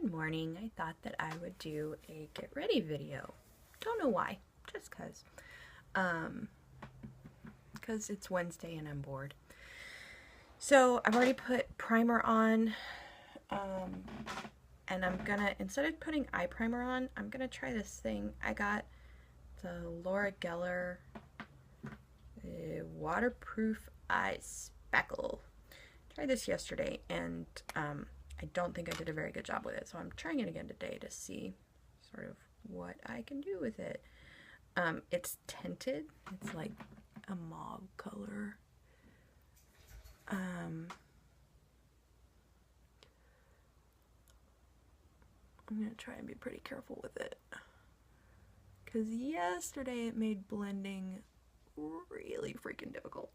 Good morning. I thought that I would do a get ready video. Don't know why, just cause it's Wednesday and I'm bored. So I've already put primer on, and I'm gonna, instead of putting eye primer on, I'm gonna try this thing. I got the Laura Geller waterproof eye spackle. Tried this yesterday and I don't think I did a very good job with it, so I'm trying it again today to see sort of what I can do with it. It's tinted. It's like a mauve color. I'm gonna try and be pretty careful with it, because yesterday it made blending really freaking difficult.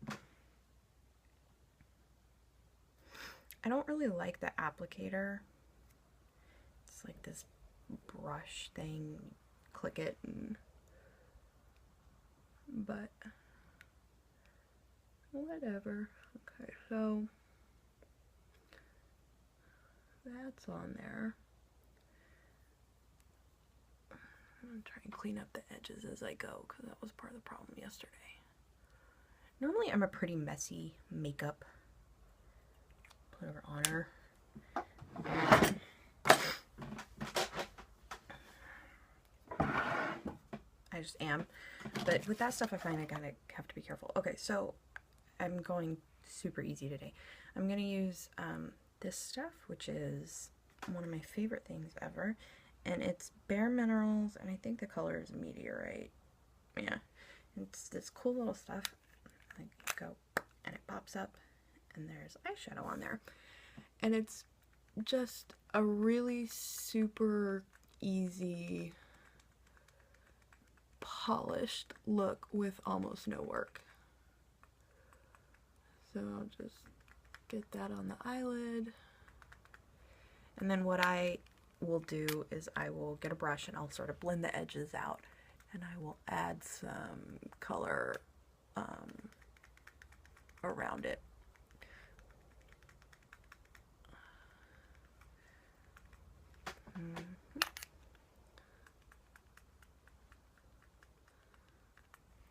I don't really like the applicator. It's like this brush thing, click it, but whatever. Okay, so that's on there. I'm gonna try and clean up the edges as I go, because that was part of the problem yesterday. Normally I'm a pretty messy makeup honor. I just am, but with that stuff I find I kind of have to be careful. Okay, so I'm going super easy today. I'm gonna use this stuff, which is one of my favorite things ever, and it's Bare Minerals, and I think the color is Meteorite. Yeah, it's this cool little stuff. I go and it pops up and there's eyeshadow on there, and it's just a really super easy polished look with almost no work. So I'll just get that on the eyelid, and then what I will do is I will get a brush and I'll sort of blend the edges out, and I will add some color around it.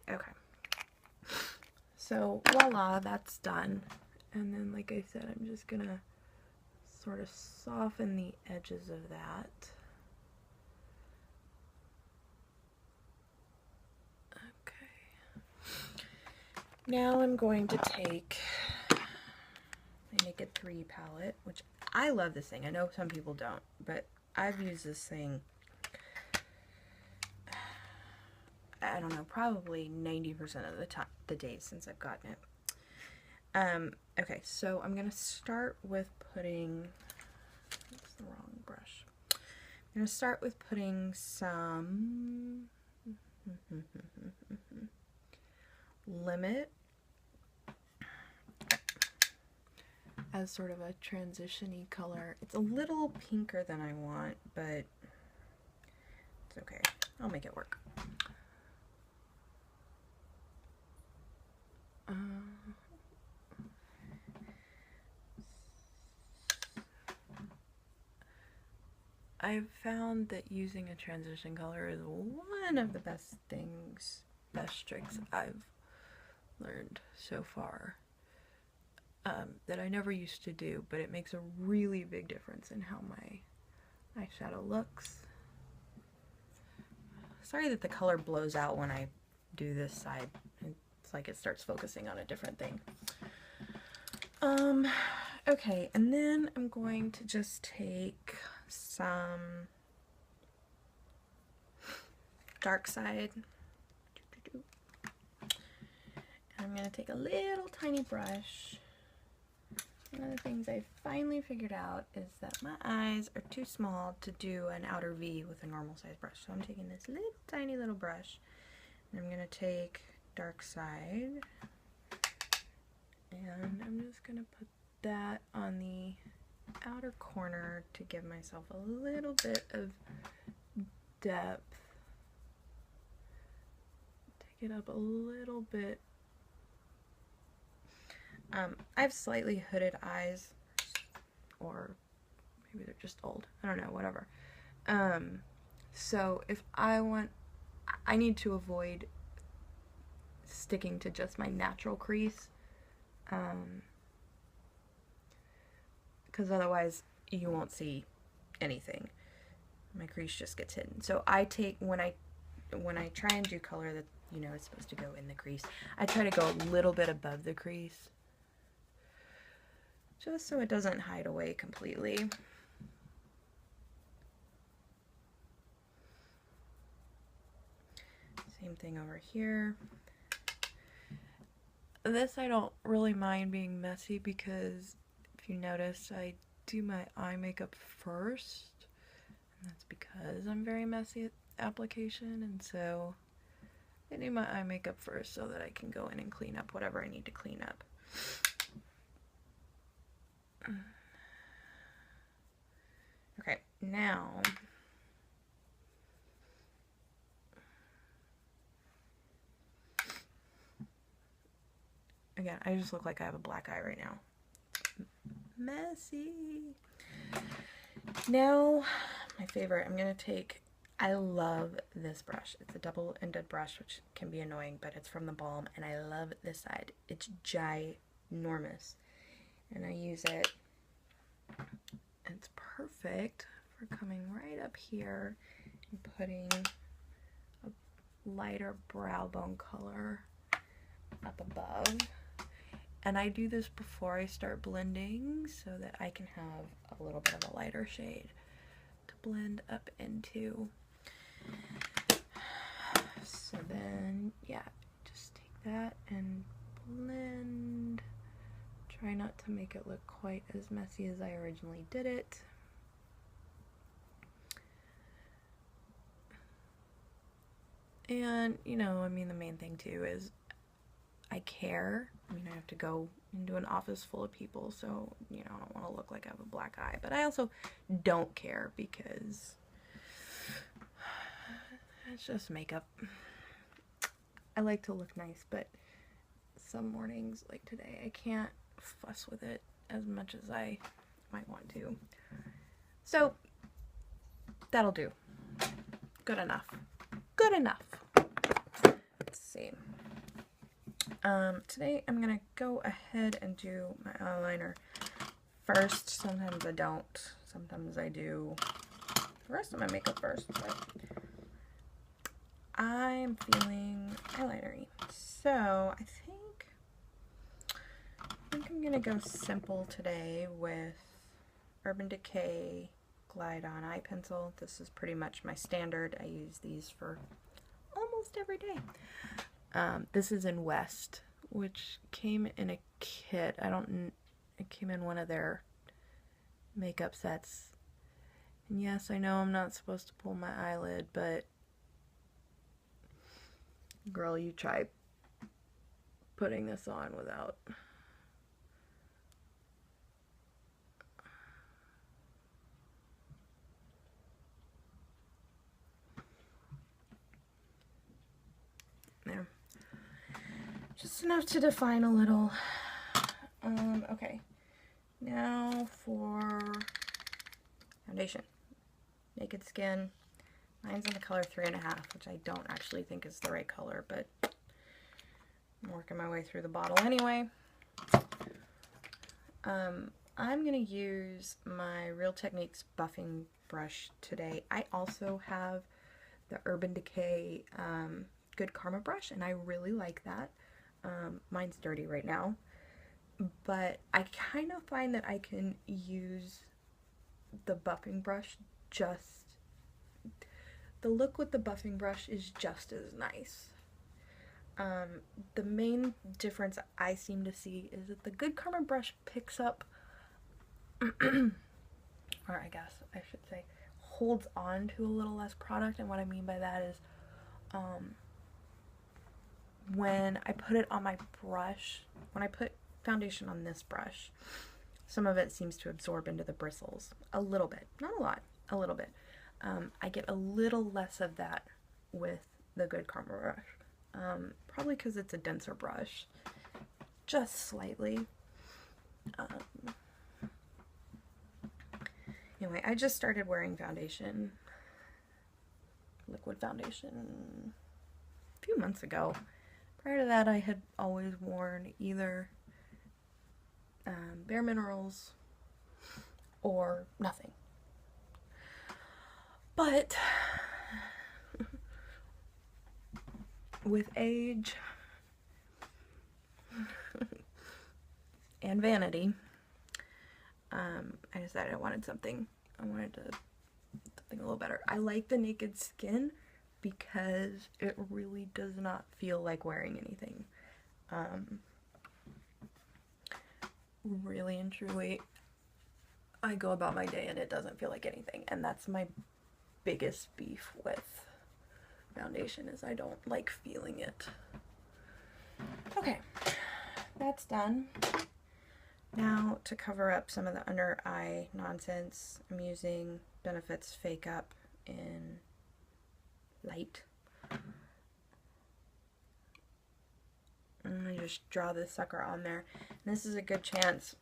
Okay, so voila, that's done. And then, like I said, I'm just gonna sort of soften the edges of that. Okay, now I'm going to take my Naked 3 palette, which I love this thing. I know some people don't, but I've used this thing, I don't know, probably 90% of the days since I've gotten it. Okay, so I'm gonna start with putting, that's the wrong brush. I'm gonna start with putting some Limit as sort of a transition-y color. It's a little pinker than I want, but it's okay. I'll make it work. I've found that using a transition color is one of the best tricks I've learned so far, that I never used to do, but it makes a really big difference in how my eyeshadow looks. Sorry that the color blows out when I do this side. It's like it starts focusing on a different thing. Okay, and then I'm going to just take some Darkside. I'm going to take a little tiny brush. One of the things I finally figured out is that my eyes are too small to do an outer V with a normal size brush. So I'm taking this little tiny little brush, and I'm going to take Darkside, and I'm just going to put that on the outer corner to give myself a little bit of depth. Take it up a little bit. I have slightly hooded eyes, or maybe they're just old. I don't know, whatever. So if I need to avoid sticking to just my natural crease, because otherwise you won't see anything. My crease just gets hidden. So I take, when I try and do color that, you know, is supposed to go in the crease, I try to go a little bit above the crease, just so it doesn't hide away completely. Same thing over here. This I don't really mind being messy because if you notice, I do my eye makeup first. And that's because I'm very messy at application, and so I do my eye makeup first so that I can go in and clean up whatever I need to clean up. Okay, now again, I just look like I have a black eye right now. Messy. Now, my favorite, I'm gonna take, I love this brush. It's a double-ended brush, which can be annoying, but it's from the Balm, and I love this side. It's ginormous, and I use it. It's perfect for coming right up here and putting a lighter brow bone color up above. And I do this before I start blending so that I can have a little bit of a lighter shade to blend up into. So then, yeah, just take that and blend. Try not to make it look quite as messy as I originally did it. And, you know, I mean, the main thing too is I care. I mean, I have to go into an office full of people, so, you know, I don't want to look like I have a black eye. But I also don't care because it's just makeup. I like to look nice, but some mornings, like today, I can't fuss with it as much as I might want to. So, that'll do. Good enough. Good enough. Let's see. Today I'm gonna go ahead and do my eyeliner first. Sometimes I don't. Sometimes I do the rest of my makeup first. But I'm feeling eyeliner-y. So I think I'm gonna go simple today with Urban Decay Glide On Eye Pencil. This is pretty much my standard. I use these for almost every day. This is in West, which came in a kit. It came in one of their makeup sets. And yes, I know I'm not supposed to pull my eyelid, but girl, you try putting this on without. There. Just enough to define a little. Okay. Now for foundation. Naked Skin. Mine's in the color 3.5, which I don't actually think is the right color, but I'm working my way through the bottle anyway. I'm going to use my Real Techniques buffing brush today. I also have the Urban Decay Good Karma brush, and I really like that. Mine's dirty right now, but I kind of find that I can use the buffing brush the look with the buffing brush is just as nice. The main difference I seem to see is that the Good Karma brush picks up, or I guess I should say, holds on to a little less product, and what I mean by that is, when I put it on my brush, when I put foundation on this brush, some of it seems to absorb into the bristles a little bit, not a lot, a little bit. I get a little less of that with the Good Karma brush, probably because it's a denser brush, just slightly. Anyway, I just started wearing foundation, liquid foundation, a few months ago. Prior to that, I had always worn either Bare Minerals or nothing. But with age and vanity, I decided I wanted something a little better. I like the Naked Skin because it really does not feel like wearing anything. Really and truly, I go about my day and it doesn't feel like anything, and that's my biggest beef with foundation, is I don't like feeling it. Okay, that's done. Now, to cover up some of the under eye nonsense, I'm using Benefit's FakeUp in light. And I just draw this sucker on there. And this is a good chance.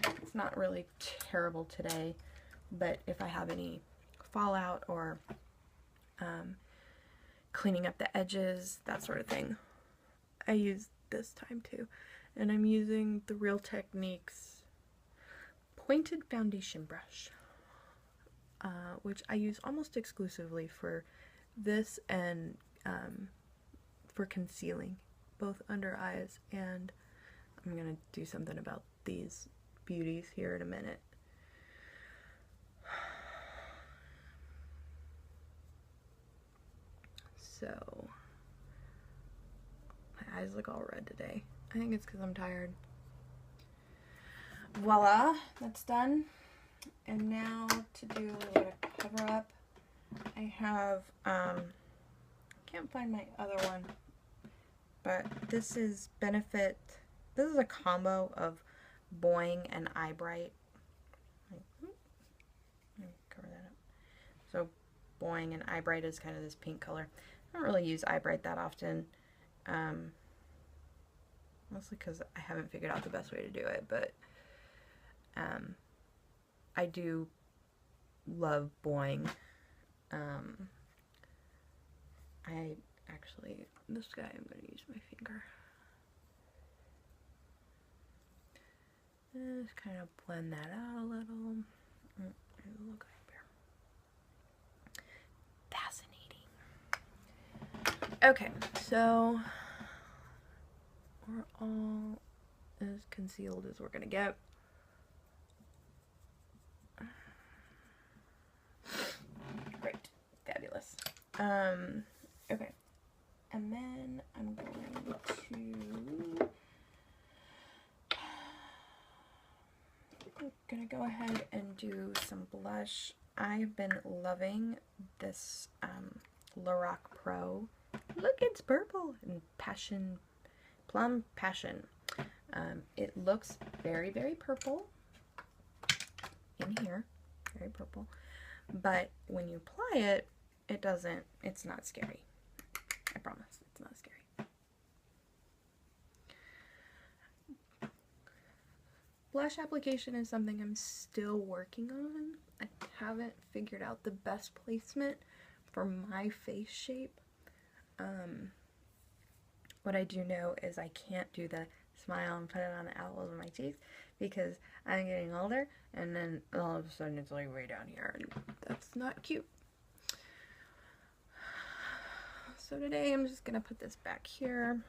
It's not really terrible today, but if I have any fallout or cleaning up the edges, that sort of thing, I use this time too. And I'm using the Real Techniques pointed foundation brush, which I use almost exclusively for this and for concealing both under eyes, and I'm gonna do something about these beauties here in a minute. So my eyes look all red today. I think it's because I'm tired. Voila, that's done. And now to do a little bit of cover up, I have, can't find my other one, but this is Benefit. This is a combo of Boi-ing and Eye Bright. Let me cover that up. So Boi-ing and Eye Bright is kind of this pink color. I don't really use Eye Bright that often. Mostly because I haven't figured out the best way to do it, but I do love Boi-ing. I actually, this guy, I'm going to use my finger. Just kind of blend that out a little. Look up there. Fascinating. Okay, so we're all as concealed as we're gonna get. Great, fabulous. Okay, and then I'm gonna go ahead and do some blush. I've been loving this Lorac Pro. Look, it's purple and Passion. Plum Passion. It looks very, very purple in here, very purple, but when you apply it, it's not scary. I promise, it's not scary. Blush application is something I'm still working on. I haven't figured out the best placement for my face shape. What I do know is I can't do the smile and put it on the apples of my teeth because I'm getting older, and then all of a sudden it's like way down here, and that's not cute. So today I'm just gonna put this back here.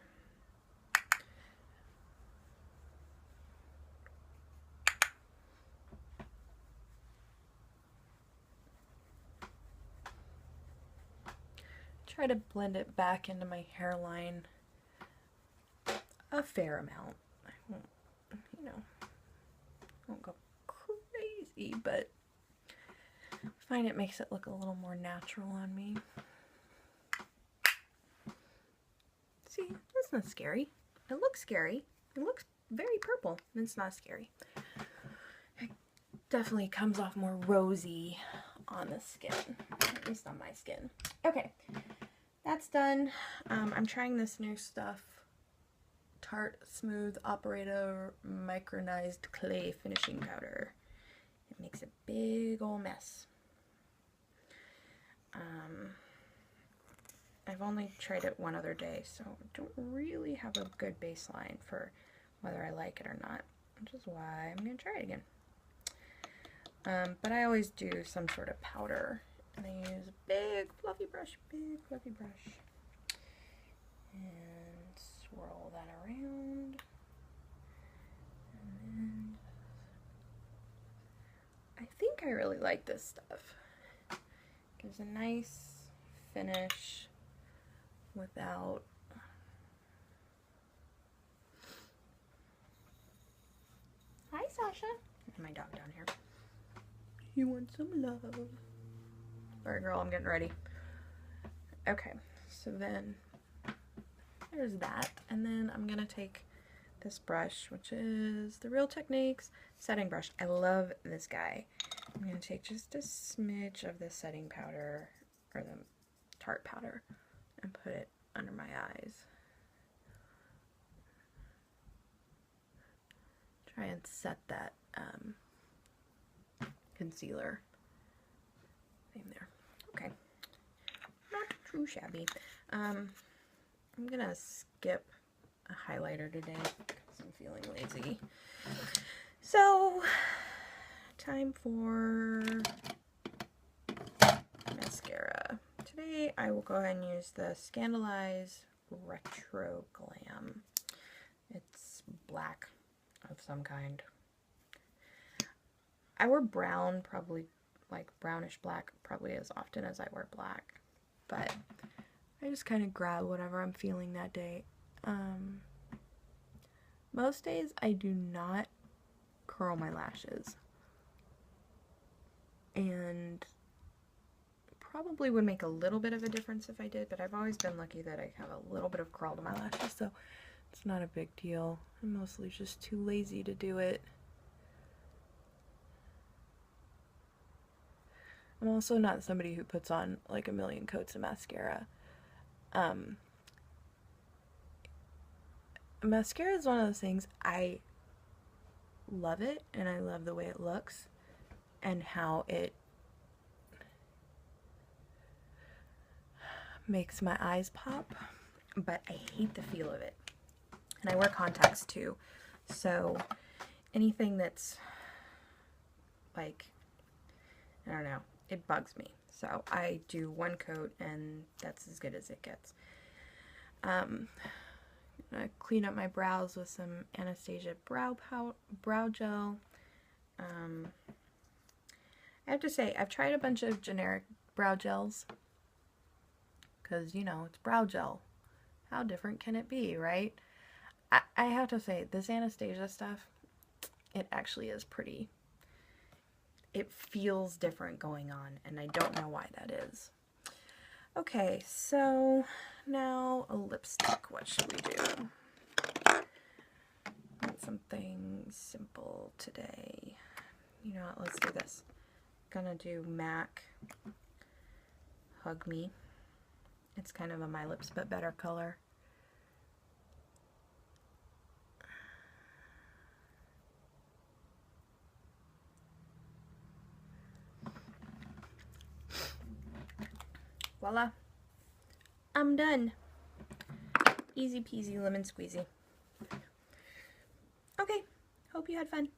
Try to blend it back into my hairline a fair amount. I won't, won't go crazy, but I find it makes it look a little more natural on me. See, that's not scary. It looks scary. It looks very purple, and it's not scary. It definitely comes off more rosy on the skin, at least on my skin. Okay, that's done. I'm trying this new stuff. Tarte Smooth Operator Micronized Clay Finishing Powder It makes a big old mess. I've only tried it one other day, so I don't really have a good baseline for whether I like it or not, which is why I'm going to try it again. But I always do some sort of powder, and I use a big fluffy brush, and swirl that around, and then I think I really like this stuff. Gives a nice finish without Hi, Sasha. And my dog down here. You want some love? Alright, girl, I'm getting ready. Okay, so then there's that. And then I'm going to take this brush, which is the Real Techniques setting brush. I love this guy. I'm going to take just a smidge of the setting powder, or the Tarte powder, and put it under my eyes. Try and set that concealer thing there. Okay. Not too shabby. I'm gonna skip a highlighter today because I'm feeling lazy. So, time for mascara. Today I will go ahead and use the ScandalEyes RetroGlam. It's black of some kind. I wear brown, probably like brownish black, probably as often as I wear black, but I just kind of grab whatever I'm feeling that day. Most days I do not curl my lashes, and probably would make a little bit of a difference if I did, but I've always been lucky that I have a little bit of curl to my lashes, so it's not a big deal. I'm mostly just too lazy to do it. I'm also not somebody who puts on like a million coats of mascara. Mascara is one of those things, I love it, and I love the way it looks and how it makes my eyes pop, but I hate the feel of it. And I wear contacts too, so anything that's like, I don't know, it bugs me. So I do one coat and that's as good as it gets. I'm gonna clean up my brows with some Anastasia Brow Gel. I have to say, I've tried a bunch of generic brow gels, because, you know, it's brow gel. How different can it be, right? I have to say, this Anastasia stuff, it actually is pretty. It feels different going on, and I don't know why that is. Okay, so now a lipstick. What should we do? Want something simple today. You know what, let's do this. Gonna do MAC Hug Me. It's kind of a My Lips But Better color. Voila. I'm done. Easy peasy lemon squeezy. Okay, hope you had fun.